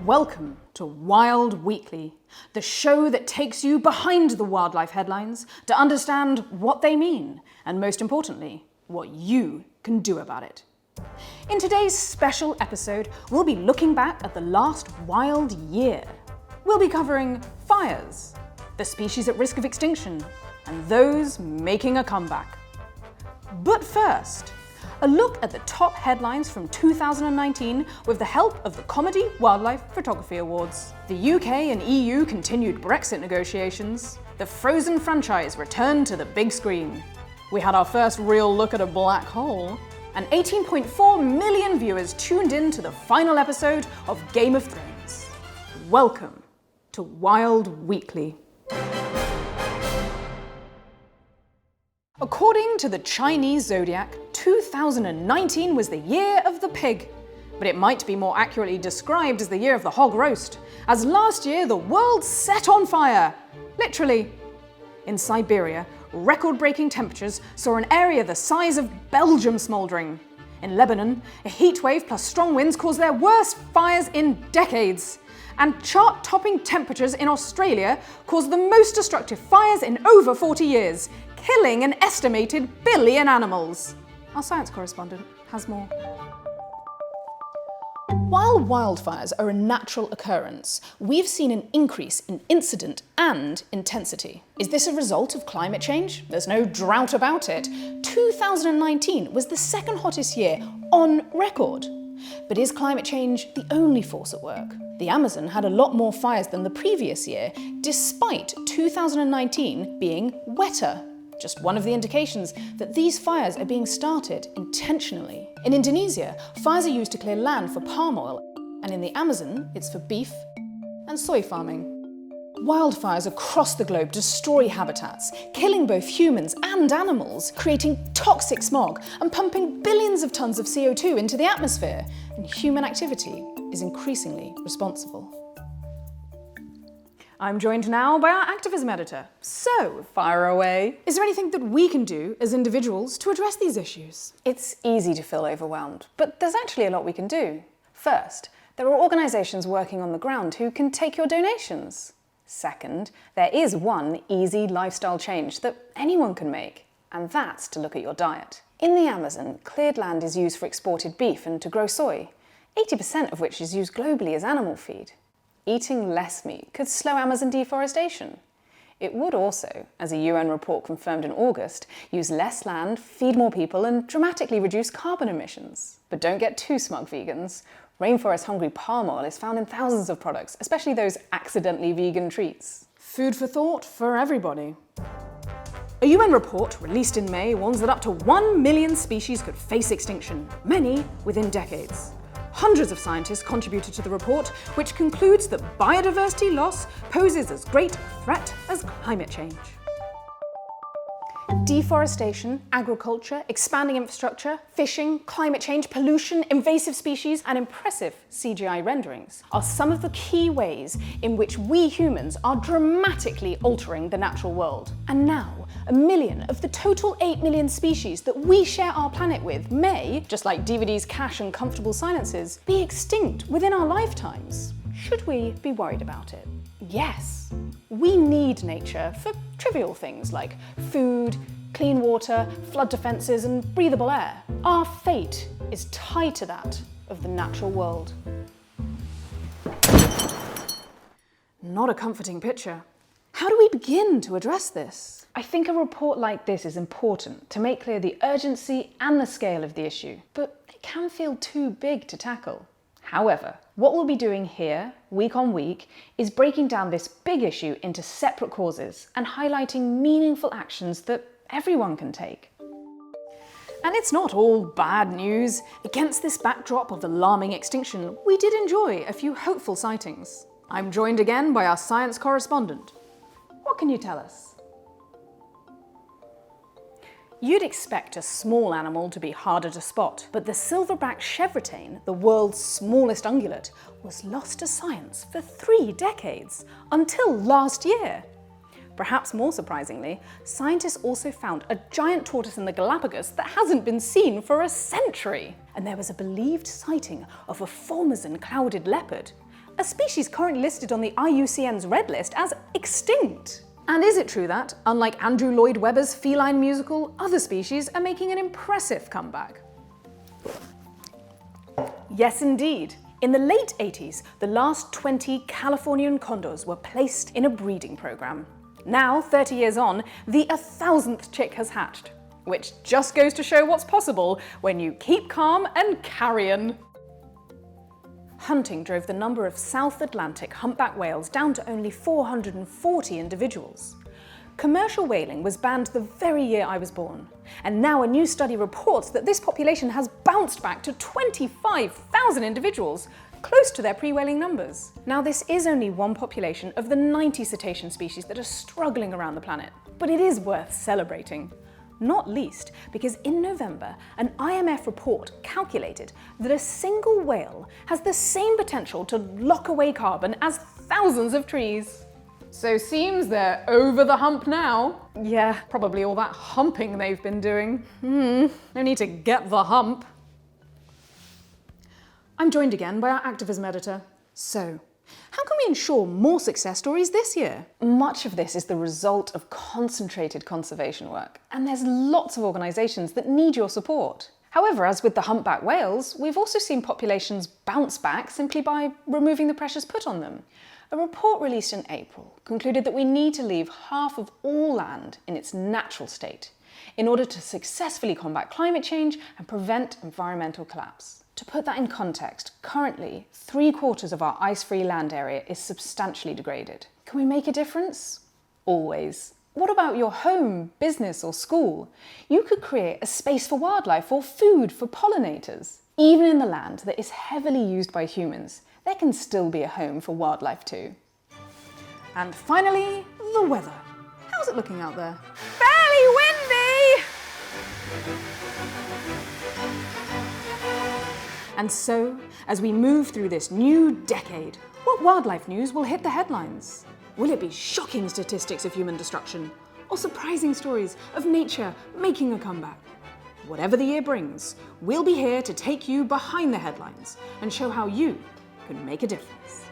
Welcome to Wild Weekly, the show that takes you behind the wildlife headlines to understand what they mean and, most importantly, what you can do about it. In today's special episode, we'll be looking back at the last wild year. We'll be covering fires, the species at risk of extinction, and those making a comeback. But first, a look at the top headlines from 2019 with the help of the Comedy Wildlife Photography Awards. The UK and EU continued Brexit negotiations. The Frozen franchise returned to the big screen. We had our first real look at a black hole. And 18.4 million viewers tuned in to the final episode of Game of Thrones. Welcome to Wild Weekly. According to the Chinese zodiac, 2019 was the year of the pig. But it might be more accurately described as the year of the hog roast, as last year the world set on fire. Literally. In Siberia, record-breaking temperatures saw an area the size of Belgium smouldering. In Lebanon, a heatwave plus strong winds caused their worst fires in decades. And chart-topping temperatures in Australia caused the most destructive fires in over 40 years, killing an estimated billion animals. Our science correspondent has more. While wildfires are a natural occurrence, we've seen an increase in incident and intensity. Is this a result of climate change? There's no doubt about it. 2019 was the second hottest year on record. But is climate change the only force at work? The Amazon had a lot more fires than the previous year, despite 2019 being wetter. Just one of the indications that these fires are being started intentionally. In Indonesia, fires are used to clear land for palm oil, and in the Amazon, it's for beef and soy farming. Wildfires across the globe destroy habitats, killing both humans and animals, creating toxic smog and pumping billions of tons of CO2 into the atmosphere, and human activity is increasingly responsible. I'm joined now by our activism editor. So, fire away. Is there anything that we can do as individuals to address these issues? It's easy to feel overwhelmed, but there's actually a lot we can do. First, there are organisations working on the ground who can take your donations. Second, there is one easy lifestyle change that anyone can make, and that's to look at your diet. In the Amazon, cleared land is used for exported beef and to grow soy, 80% of which is used globally as animal feed. Eating less meat could slow Amazon deforestation. It would also, as a UN report confirmed in August, use less land, feed more people, and dramatically reduce carbon emissions. But don't get too smug, vegans. Rainforest-hungry palm oil is found in thousands of products, especially those accidentally vegan treats. Food for thought for everybody. A UN report released in May warns that up to 1 million species could face extinction, many within decades. Hundreds of scientists contributed to the report, which concludes that biodiversity loss poses as great a threat as climate change. Deforestation, agriculture, expanding infrastructure, fishing, climate change, pollution, invasive species, and impressive CGI renderings are some of the key ways in which we humans are dramatically altering the natural world. And now, 1 million of the total 8 million species that we share our planet with may, just like DVDs, cash, and comfortable silences, be extinct within our lifetimes. Should we be worried about it? Yes. We need nature for trivial things like food, clean water, flood defences, and breathable air. Our fate is tied to that of the natural world. Not a comforting picture. How do we begin to address this? I think a report like this is important to make clear the urgency and the scale of the issue, but it can feel too big to tackle. However, what we'll be doing here, week on week, is breaking down this big issue into separate causes and highlighting meaningful actions that everyone can take. And it's not all bad news. Against this backdrop of alarming extinction, we did enjoy a few hopeful sightings. I'm joined again by our science correspondent. What can you tell us? You'd expect a small animal to be harder to spot, but the silverback chevrotain, the world's smallest ungulate, was lost to science for 3 decades, until last year. Perhaps more surprisingly, scientists also found a giant tortoise in the Galapagos that hasn't been seen for a century. And there was a believed sighting of a Formosan clouded leopard. a species currently listed on the IUCN's Red List as extinct. And is it true that, unlike Andrew Lloyd Webber's feline musical, other species are making an impressive comeback? Yes, indeed. In the late 80s, the last 20 Californian condors were placed in a breeding program. Now, 30 years on, the 1,000th chick has hatched, which just goes to show what's possible when you keep calm and carrion. Hunting drove the number of South Atlantic humpback whales down to only 440 individuals. Commercial whaling was banned the very year I was born, and now a new study reports that this population has bounced back to 25,000 individuals, close to their pre-whaling numbers. Now, this is only one population of the 90 cetacean species that are struggling around the planet, but it is worth celebrating. Not least because in November, an IMF report calculated that a single whale has the same potential to lock away carbon as thousands of trees. So seems they're over the hump now. Yeah, Probably all that humping they've been doing. No need to get the hump. I'm joined again by our activism editor. So, how can we ensure more success stories this year? much of this is the result of concentrated conservation work, and there's lots of organisations that need your support. However, as with the humpback whales, we've also seen populations bounce back simply by removing the pressures put on them. A report released in April concluded that we need to leave half of all land in its natural state in order to successfully combat climate change and prevent environmental collapse. To put that in context, currently 3/4 of our ice-free land area is substantially degraded. Can we make a difference? Always. What about your home, business or school? You could create a space for wildlife or food for pollinators. Even in the land that is heavily used by humans, there can still be a home for wildlife too. And finally, the weather. How's it looking out there? Fairly windy! And so, as we move through this new decade, what wildlife news will hit the headlines? Will it be shocking statistics of human destruction, or surprising stories of nature making a comeback? Whatever the year brings, we'll be here to take you behind the headlines and show how you can make a difference.